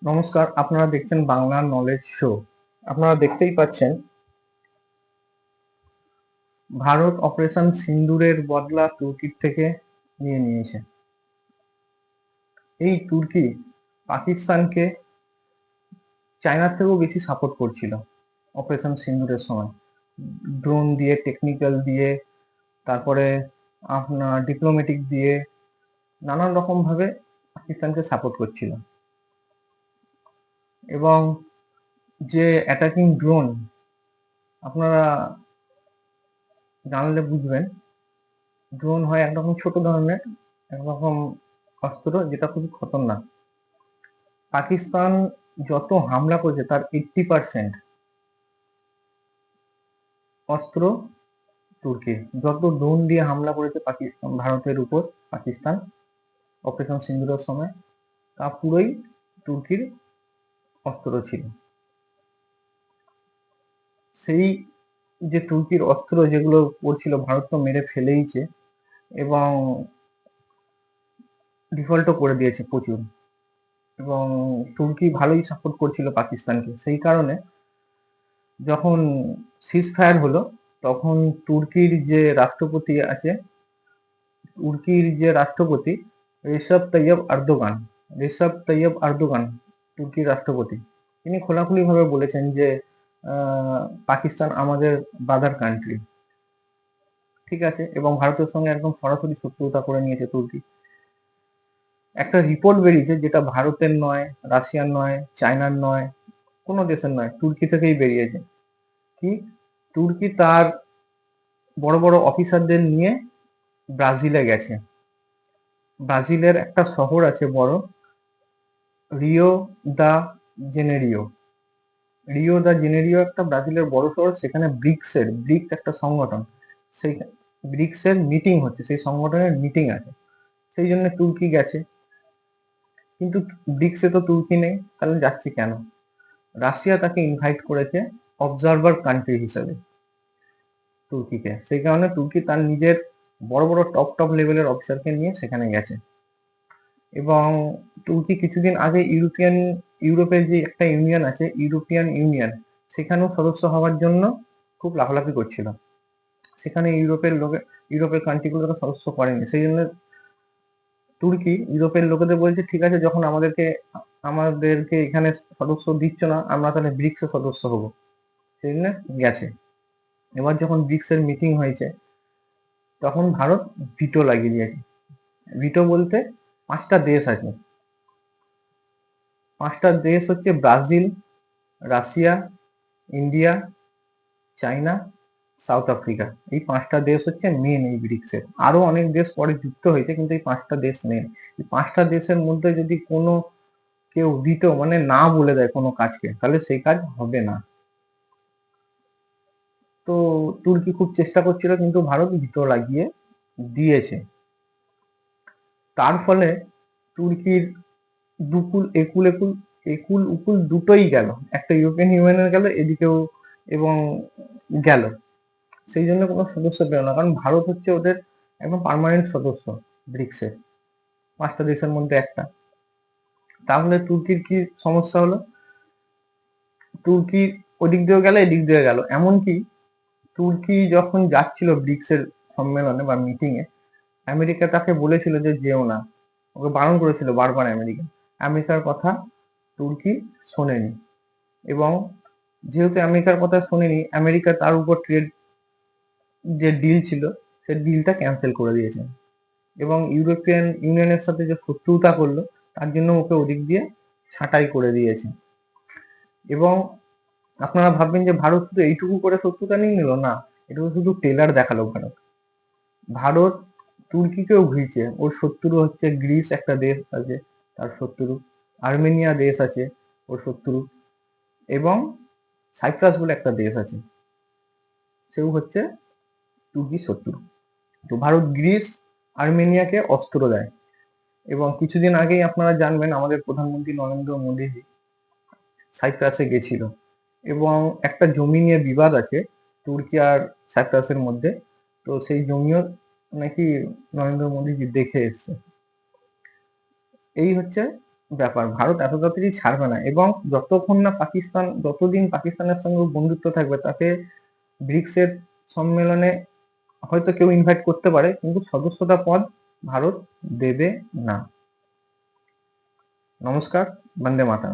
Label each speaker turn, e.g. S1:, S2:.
S1: নমস্কার, আপনারা দেখছেন বাংলা নলেজ শো। আপনারা দেখতেই পাচ্ছেন ভারত অপারেশন সিন্দুরের বদলা তুর্কির থেকে নিয়ে নিয়েছে। এই তুর্কি পাকিস্তানকে চায়নার থেকেও বেশি সাপোর্ট করছিল অপারেশন সিন্দুরের সময়। ড্রোন দিয়ে, টেকনিক্যাল দিয়ে, তারপরে আপনার ডিপ্লোম্যাটিক দিয়ে নানান রকম ভাবে পাকিস্তানকে সাপোর্ট করছিল। এবং যে অ্যাটাকিং ড্রোন আপনারা জানলে বুঝবেন, ড্রোন হয় একরকম ছোট ধরনের একরকম অস্ত্র, যেটা খুবই খতরনাক। পাকিস্তান যত হামলা করেছে তার 80% অস্ত্র তুর্কির। যত ড্রোন দিয়ে হামলা করেছে পাকিস্তান ভারতের উপর, পাকিস্তান অপারেশন সিন্দুরের সময়, তা পুরোই তুর্কির অস্ত্র ছিল। সেই যে তুর্কির অস্ত্র যেগুলো পড়ছিল, ভারত তো মেরে ফেলেইছে এবং ডিফল্টও করে দিয়েছে প্রচুর। এবং তুর্কি ভালোই সাপোর্ট করছিল পাকিস্তানকে। সেই কারণে যখন সিজ ফায়ার হলো, তখন তুর্কির যে রাষ্ট্রপতি আছে, রিসেপ তাইয়্যিপ আর্দোগান তুর্কির রাষ্ট্রপতি, তিনি খোলাখুলি ভাবে বলেছেন যে পাকিস্তান আমাদের ব্রাদার কান্ট্রি, ঠিক আছে। এবং ভারতের সঙ্গে একদম সরাসরি শত্রুতা করে নিয়েছে তুর্কি। একটা রিপোর্ট বেরিয়েছে, যেটা ভারতের নয়, রাশিয়ার নয়, চায়নার নয়, কোনো দেশের নয়, তুর্কি থেকেই বেরিয়েছে। কি, তুর্কি তার বড় বড় অফিসারদের নিয়ে ব্রাজিলে গেছে। ব্রাজিলের একটা শহর আছে বড়, রিও দা জেনেরিও। একটা ব্রাজিলের বড় শহর। সেখানে ব্রিক্স একটা সংগঠন, সেই ব্রিক্সের মিটিং হচ্ছে, সেই সংগঠনের মিটিং আছে, সেই জন্য তুর্কি গেছে। কিন্তু ব্রিক্সে তো তুর্কি নেই, তাহলে যাচ্ছে কেন? রাশিয়া তাকে ইনভাইট করেছে অবজারভার কান্ট্রি হিসেবে তুর্কিকে। সেই কারণে তুর্কি তার নিজের বড় বড় টপ লেভেলের অফিসারকে নিয়ে সেখানে গেছে। এবং তুর্কি কিছুদিন আগে ইউরোপের যে একটা ইউনিয়ন আছে, ইউরোপিয়ান ইউনিয়ন, সেখানেও সদস্য হওয়ার জন্য খুব লাফালাফি করছিল। সেখানে ইউরোপের কান্ট্রিগুলো সদস্য করেনি। সেই জন্য তুর্কি ইউরোপের লোকেদের বলছে, ঠিক আছে, যখন আমাদেরকে এখানে সদস্য দিচ্ছ না, আমরা তাহলে ব্রিক্সের সদস্য হবো। সেই জন্য গেছে। এবার যখন ব্রিক্সের মিটিং হয়েছে, তখন ভারত ভিটো লাগিয়ে দিয়েছে। ভিটো বলতে 5টা দেশ আছে। 5টা দেশ হচ্ছে Brazil, Russia, India, China, south Africa. এই 5টা দেশ হচ্ছে মেন এই ব্রিক্সের। আরো অনেক দেশ পরে যুক্ত হয়েছে, কিন্তু এই 5টা দেশ মেন। এই 5টা দেশের মধ্যে যদি কোনো কেউ ভিটো মানে না বলে দেয় কোনো কাজকে, তাহলে সেই কাজ হবে না। তো তুর্কি খুব চেষ্টা করছিল, কিন্তু ভারত ভিটো লাগিয়ে দিয়েছে। তার ফলে তুর্কির একুল উকুল দুটোই গেল। একটা ইউরোপিয়ান ইউনিয়নের গেল এদিকেও, এবং গেল। সেই জন্য কোনো সদস্য পেল না, কারণ ভারত হচ্ছে ওদের একদম পার্মানেন্ট সদস্য ব্রিক্সের, 5টা দেশের মধ্যে একটা। তাহলে তুর্কির কি সমস্যা হলো? তুর্কি ওদিক দিয়েও গেল, এদিক দিয়ে গেল। এমনকি তুর্কি যখন যাচ্ছিল ব্রিক্সের সম্মেলনে বা মিটিং এ, আমেরিকা তাকে বলেছিল যে যেও না, ওকে বারণ করেছিল বারবার আমেরিকা। আমেরিকার কথা তুর্কি শোনেনি। এবং যেহেতু আমেরিকার কথা শোনেনি, আমেরিকা তার উপর ট্রেড যে ডিল ছিল, সেই ডিলটা ক্যান্সেল করে দিয়েছে। এবং ইউরোপিয়ান ইউনিয়নের সাথে যে শত্রুতা করলো, তার জন্য ওকে ওদিক দিয়ে ছাঁটাই করে দিয়েছে। এবং আপনারা ভাববেন যে ভারত শুধু এইটুকু করে শত্রুতা নিয়ে নিল, না, এটুকু শুধু টেলার দেখালো ভারত। ভারত তুর্কিকেও ঘুরিয়েছে। ওর শত্রু হচ্ছে গ্রিস, একটা দেশ আছে তার শত্রু, আর্মেনিয়া দেশ আছে ওর শত্রু, এবং সাইপ্রাস বলে একটা দেশ আছে, সেও হচ্ছে তুর্কি শত্রু। তো ভারত গ্রিস, আর্মেনিয়াকে অস্ত্র দেয়। এবং কিছুদিন আগেই আপনারা জানবেন, আমাদের প্রধানমন্ত্রী নরেন্দ্র মোদীজি সাইপ্রাসে গেছিল, এবং একটা জমি নিয়ে বিবাদ আছে তুর্কি আর সাইপ্রাসের মধ্যে। তো সেই জমিও নাকি নরেন্দ্র মোদীজি দেখে এসছে। এই হচ্ছে ব্যাপার, ভারত এত তাড়াতাড়ি ছাড়বে না, এবং যতদিন পাকিস্তানের সঙ্গে বন্ধুত্ব থাকবে, তাতে ব্রিক্স এর সম্মেলনে হয়তো কেউ ইনভাইট করতে পারে, কিন্তু সদস্যতা পদ ভারত দেবে না। নমস্কার, বন্দে মাতরম।